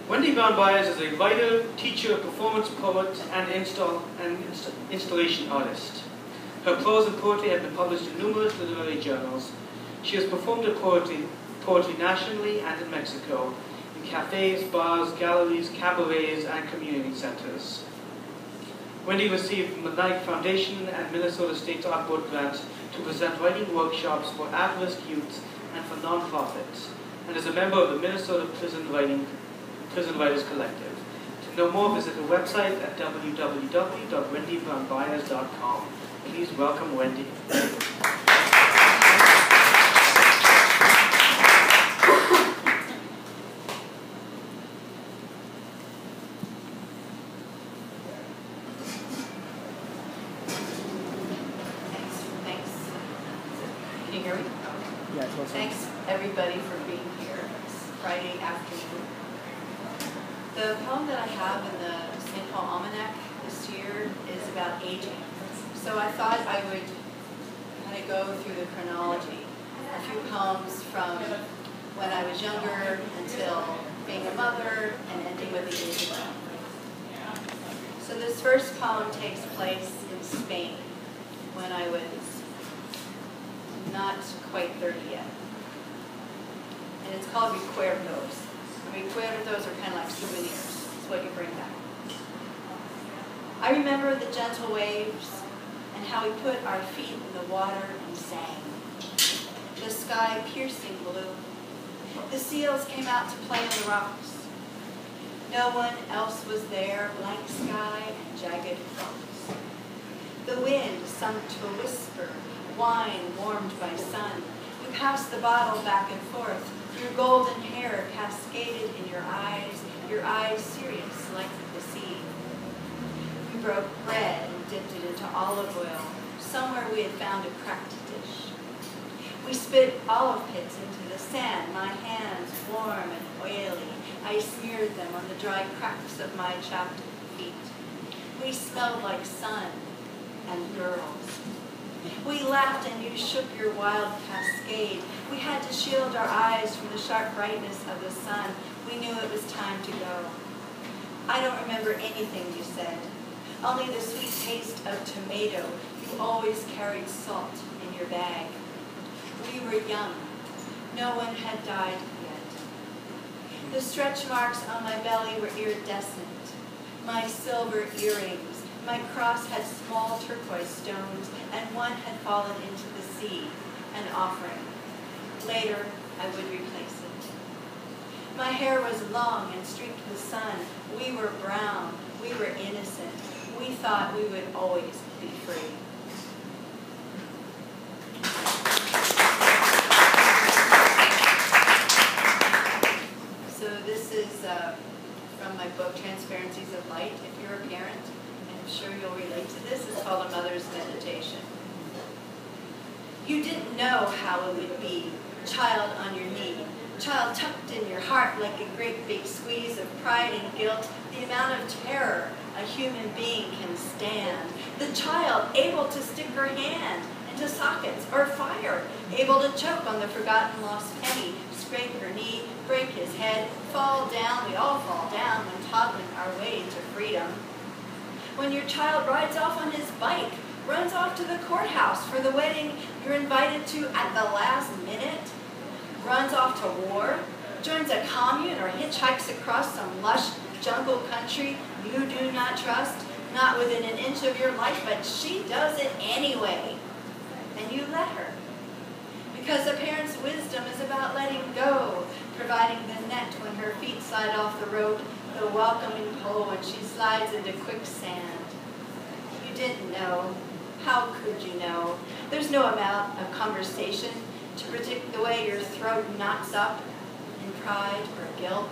Wendy Brown-Báez is a writer, teacher, performance poet, and installation artist. Her prose and poetry have been published in numerous literary journals. She has performed her poetry nationally and in Mexico, in cafes, bars, galleries, cabarets, and community centers. Wendy received Knight Foundation and Minnesota State Art Board grants to present writing workshops for at-risk youth and for nonprofits, and is a member of the Minnesota Prison Writers Collective. To know more, visit her website at www.wendybrownbáez.com. Please welcome Wendy. Thanks, everybody, for being here. It's Friday afternoon. The poem that I have in the St Paul Almanac this year is about aging. So I thought I would kind of go through the chronology. A few poems from when I was younger until being a mother and ending with the aging one. So this first poem takes place in Spain when I was not quite 30 yet. And it's called recuerdos. Recuerdos are kind of like souvenirs. It's what you bring back. I remember the gentle waves and how we put our feet in the water and sang. The sky piercing blue. The seals came out to play on the rocks. No one else was there, blank sky and jagged rocks. The wind sunk to a whisper, wine warmed by sun. We passed the bottle back and forth. Your golden hair cascaded in your eyes serious like the sea. We broke bread and dipped it into olive oil. Somewhere we had found a cracked dish. We spit olive pits into the sand, my hands warm and oily. I smeared them on the dry cracks of my chapped feet. We smelled like sun and girls. We laughed and you shook your wild cascade. We had to shield our eyes from the sharp brightness of the sun. We knew it was time to go. I don't remember anything you said, only the sweet taste of tomato. You always carried salt in your bag. We were young. No one had died yet. The stretch marks on my belly were iridescent. My silver earrings. My cross had small turquoise stones, and one had fallen into the sea, an offering. Later, I would replace it. My hair was long and streaked with sun. We were brown. We were innocent. We thought we would always be free. So this is from my book, Transparencies of Light. If you're a parent, I'm sure you'll relate to this. It's called A Mother's Meditation. You didn't know how it would be, child on your knee, child tucked in your heart like a great big squeeze of pride and guilt, the amount of terror a human being can stand. The child able to stick her hand into sockets or fire, able to choke on the forgotten lost penny, scrape her knee, break his head, fall down, we all fall down when toddling our way to freedom. When your child rides off on his bike, runs off to the courthouse for the wedding you're invited to at the last minute, runs off to war, joins a commune or hitchhikes across some lush jungle country you do not trust, not within an inch of your life, but she does it anyway. And you let her. Because a parent's wisdom is about letting go, providing the net when her feet slide off the rope, the welcoming pull when she slides into quicksand. You didn't know. How could you know? There's no amount of conversation to predict the way your throat knots up in pride or guilt.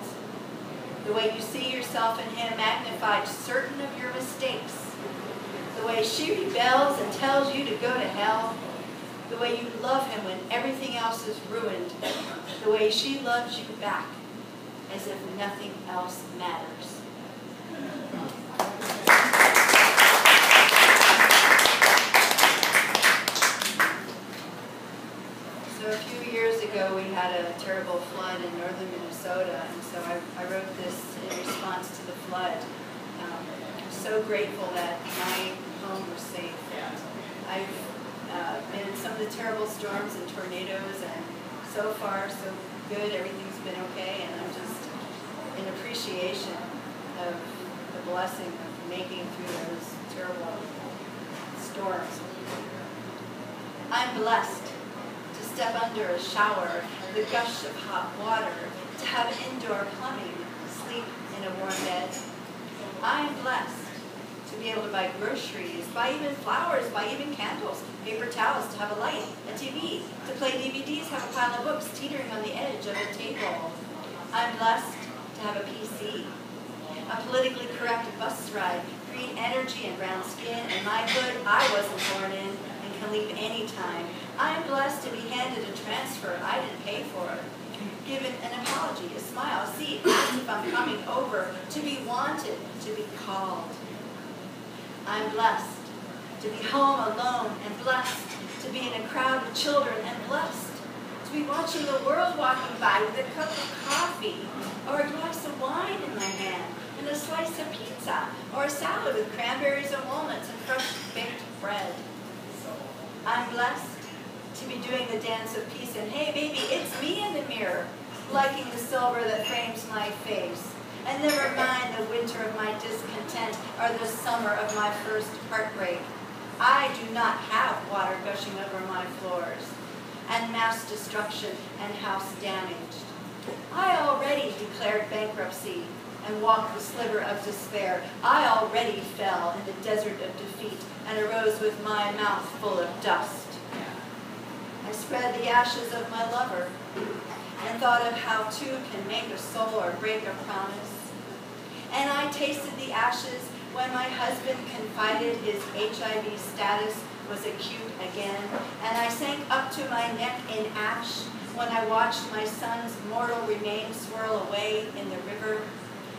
The way you see yourself in him magnified, certain of your mistakes. The way she rebels and tells you to go to hell. The way you love him when everything else is ruined. The way she loves you back as if nothing else matters. So a few years ago we had a terrible flood in northern Minnesota, and so I wrote this in response to the flood. I'm so grateful that my home was safe. I've been in some of the terrible storms and tornadoes, and so far so good. Everything's been okay, and I'm just in appreciation of the blessing of making through those terrible storms. I'm blessed to step under a shower, the gush of hot water, to have indoor plumbing, sleep in a warm bed. I'm blessed to be able to buy groceries, buy even flowers, buy even candles, paper towels, to have a light, a TV, to play DVDs, have a pile of books teetering on the edge of a table. I'm blessed to have a PC, a politically correct bus ride, green energy and brown skin, and my hood I wasn't born in and can leave anytime. I'm blessed to be handed a transfer I didn't pay for, given an apology, a smile, a seat, asked if I'm coming over, to be wanted, to be called. I'm blessed to be home alone, and blessed to be in a crowd of children, and blessed to be watching the world walking by with a cup of coffee or a glass of wine in my hand, and a slice of pizza, or a salad with cranberries and walnuts and fresh baked bread. I'm blessed to be doing the dance of peace, and hey baby, it's me in the mirror, liking the silver that frames my face. And never mind the winter of my discontent, or the summer of my first heartbreak. I do not have water gushing over my floors, and mass destruction and house damaged. I already declared bankruptcy and walked the sliver of despair. I already fell in the desert of defeat and arose with my mouth full of dust. I spread the ashes of my lover and thought of how two can make a soul or break a promise. And I tasted the ashes when my husband confided his HIV status was acute again, and I sank up to my neck in ash when I watched my son's mortal remains swirl away in the river.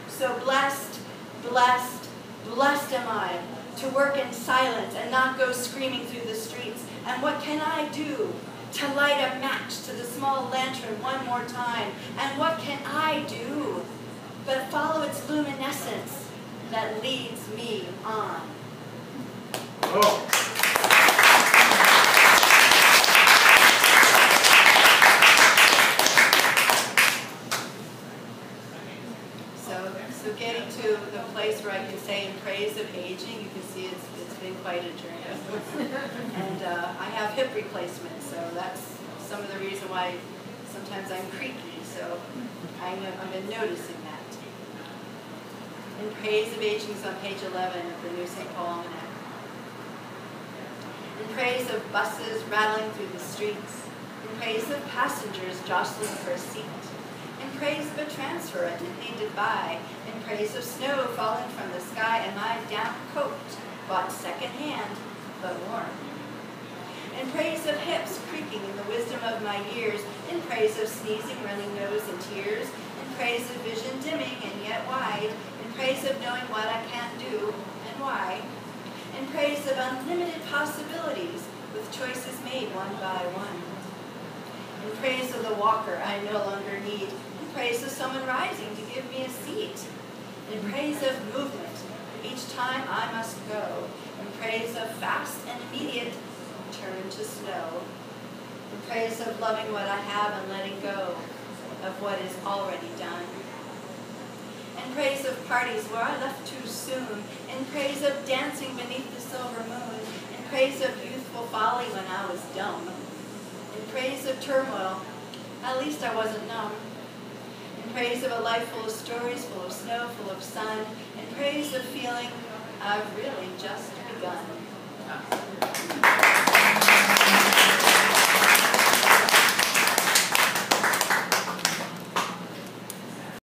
So blessed, blessed, blessed am I to work in silence and not go screaming through the streets. And what can I do to light a match to the small lantern one more time? And what can I do but follow its luminescence that leads me on? Oh. So getting to the place where I can say in praise of aging, you can see it's been quite a journey. And I have hip replacement, so that's some of the reason why sometimes I'm creaky, so I've been noticing that. In praise of aging is on page 11 of the new St Paul Almanac. In praise of buses rattling through the streets. In praise of passengers jostling for a seat. In praise of a transfer I didn't need to buy. In praise of snow falling from the sky and my damp coat, bought second-hand, but warm. In praise of hips creaking in the wisdom of my years. In praise of sneezing, running nose, and tears. In praise of vision dimming and yet wide. In praise of knowing what I can't do and why. In praise of unlimited possibilities with choices made one by one. In praise of the walker I no longer need. In praise of someone rising to give me a seat. In praise of movement each time I must go. In praise of fast and immediate turn to snow. In praise of loving what I have and letting go of what is already done. In praise of parties where I left too soon. In praise of dancing beneath the silver moon. In praise of youthful folly when I was dumb. In praise of turmoil, at least I wasn't numb. In praise of a life full of stories, full of snow, full of sun. In praise of feeling I've really just begun.